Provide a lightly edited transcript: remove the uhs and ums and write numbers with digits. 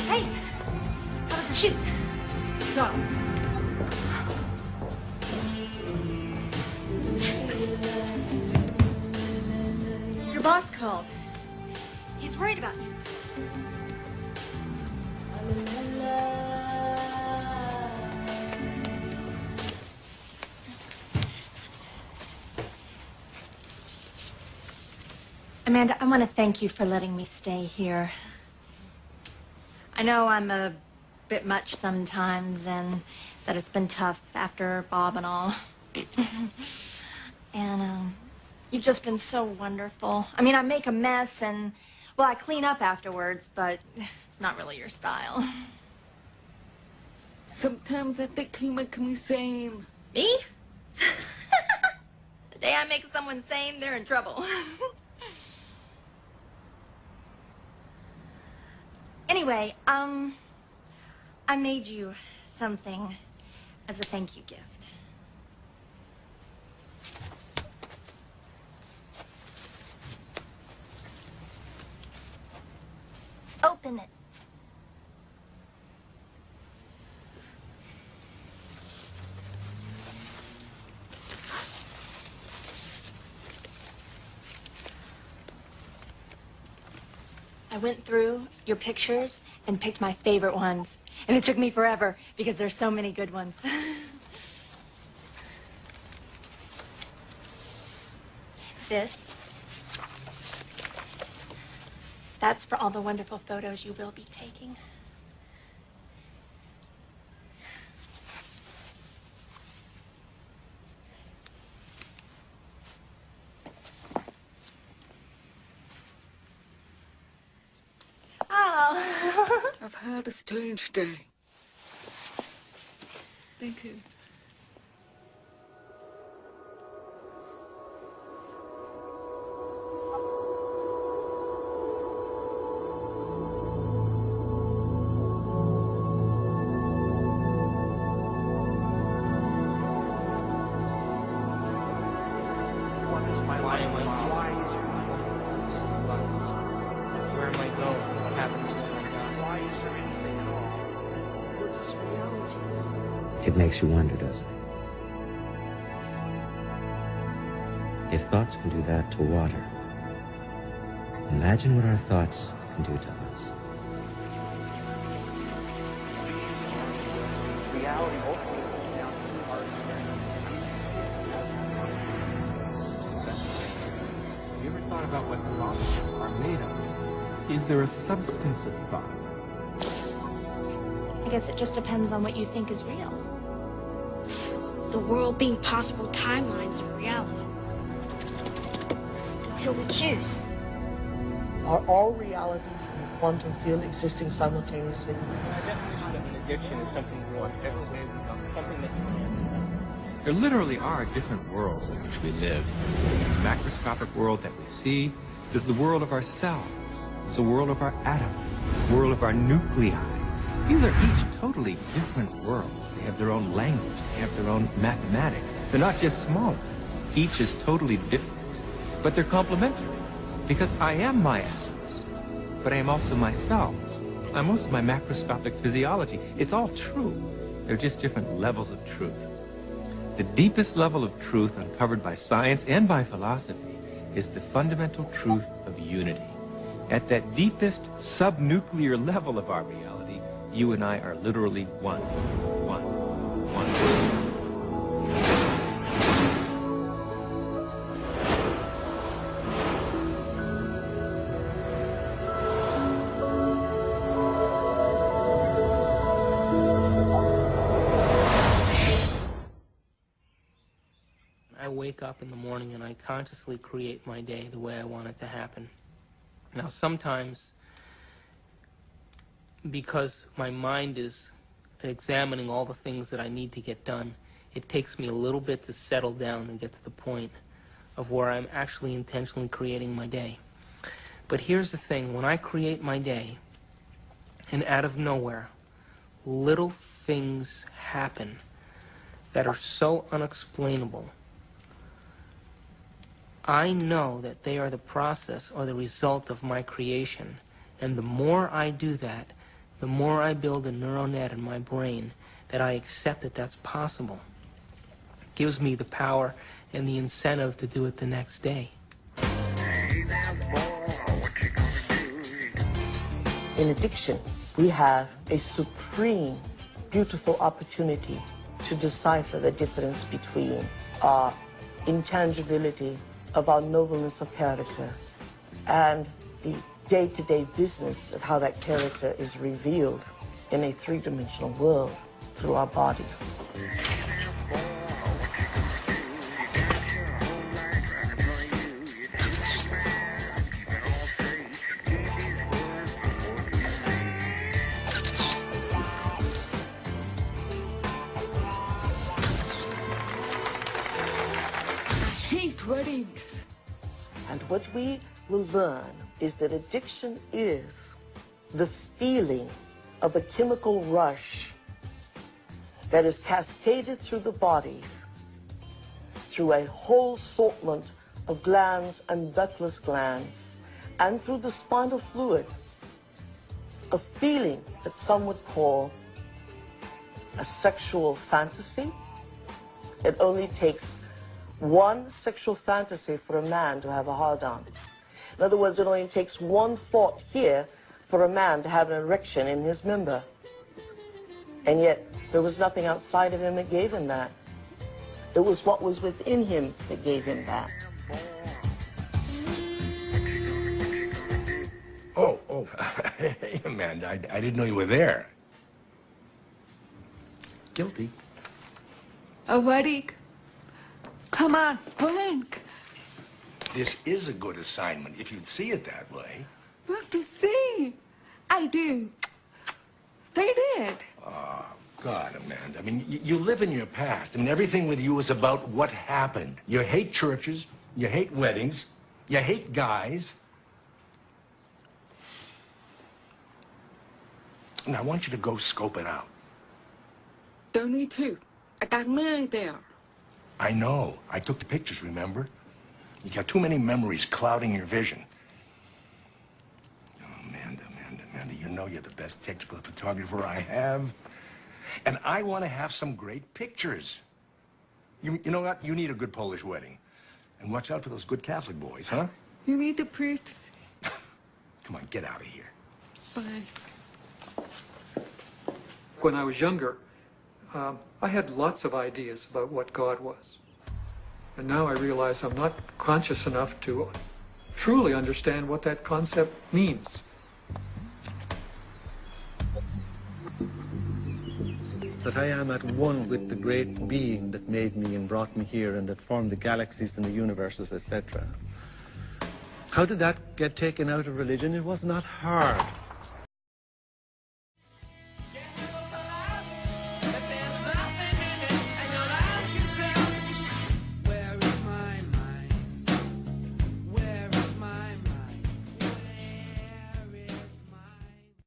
Hey, how was the shoot? So. Your boss called. He's worried about you. Amanda, I want to thank you for letting me stay here. I know I'm a bit much sometimes and that it's been tough after Bob and all. And you've just been so wonderful. I mean, I make a mess and, well, I clean up afterwards, but it's not really your style. Sometimes I think you make me sane. Me? The day I make someone sane, they're in trouble. Anyway, I made you something as a thank you gift. Open it. I went through your pictures and picked my favorite ones. And it took me forever because there's so many good ones. This. That's for all the wonderful photos you will be taking. Oh. I've had a strange day. Thank you. It makes you wonder, doesn't it? If thoughts can do that to water, imagine what our thoughts can do to us. Reality ultimately comes down to our experience. Have you ever thought about what thoughts are made of? Is there a substance of thought? I guess it just depends on what you think is real. The world being possible timelines of reality. Until we choose. Are all realities in the quantum field existing simultaneously? Identifying an addiction is something real. Something that you can't stop. There literally are different worlds in which we live. There's the macroscopic world that we see. There's the world of our cells. There's the world of our atoms. The world of our nuclei. These are each totally different worlds. They have their own language. They have their own mathematics. They're not just smaller. Each is totally different. But they're complementary. Because I am my atoms. But I am also my cells. I'm also my macroscopic physiology. It's all true. They're just different levels of truth. The deepest level of truth uncovered by science and by philosophy is the fundamental truth of unity. At that deepest subnuclear level of our reality, you and I are literally one. One. I wake up in the morning and I consciously create my day the way I want it to happen. Now, sometimes, because my mind is examining all the things that I need to get done, it takes me a little bit to settle down and get to the point of where I'm actually intentionally creating my day. But here's the thing, when I create my day, and out of nowhere, little things happen that are so unexplainable, I know that they are the process or the result of my creation. And the more I do that, the more I build a neural net in my brain that I accept that that's possible. It gives me the power and the incentive to do it the next day. In addiction, we have a supreme, beautiful opportunity to decipher the difference between our intangibility of our nobleness of character and the day-to-day business of how that character is revealed in a three-dimensional world through our bodies. Hate weddings. And what we will learn is that addiction is the feeling of a chemical rush that is cascaded through the bodies through a whole assortment of glands and ductless glands and through the spinal fluid, a feeling that some would call a sexual fantasy. It only takes one sexual fantasy for a man to have a hard-on. In other words, it only takes one thought here for a man to have an erection in his member. And yet, there was nothing outside of him that gave him that. It was what was within him that gave him that. Oh, hey, Amanda, I didn't know you were there. Guilty. A wedding. Come on, blink. This is a good assignment, if you'd see it that way. What to see? I do. They did. Oh, God, Amanda. I mean, you live in your past. I mean, everything with you is about what happened. You hate churches. You hate weddings. You hate guys. And I want you to go scope it out. Don't need to. I got mine there. I know. I took the pictures, remember? You got too many memories clouding your vision. Oh, Amanda, you know you're the best technical photographer I have. And I want to have some great pictures. You know what? You need a good Polish wedding. And watch out for those good Catholic boys, huh? You need the priest. Come on, get out of here. Bye. When I was younger, I had lots of ideas about what God was. And now I realize I'm not conscious enough to truly understand what that concept means. That I am at one with the great being that made me and brought me here and that formed the galaxies and the universes, etc. How did that get taken out of religion? It was not hard.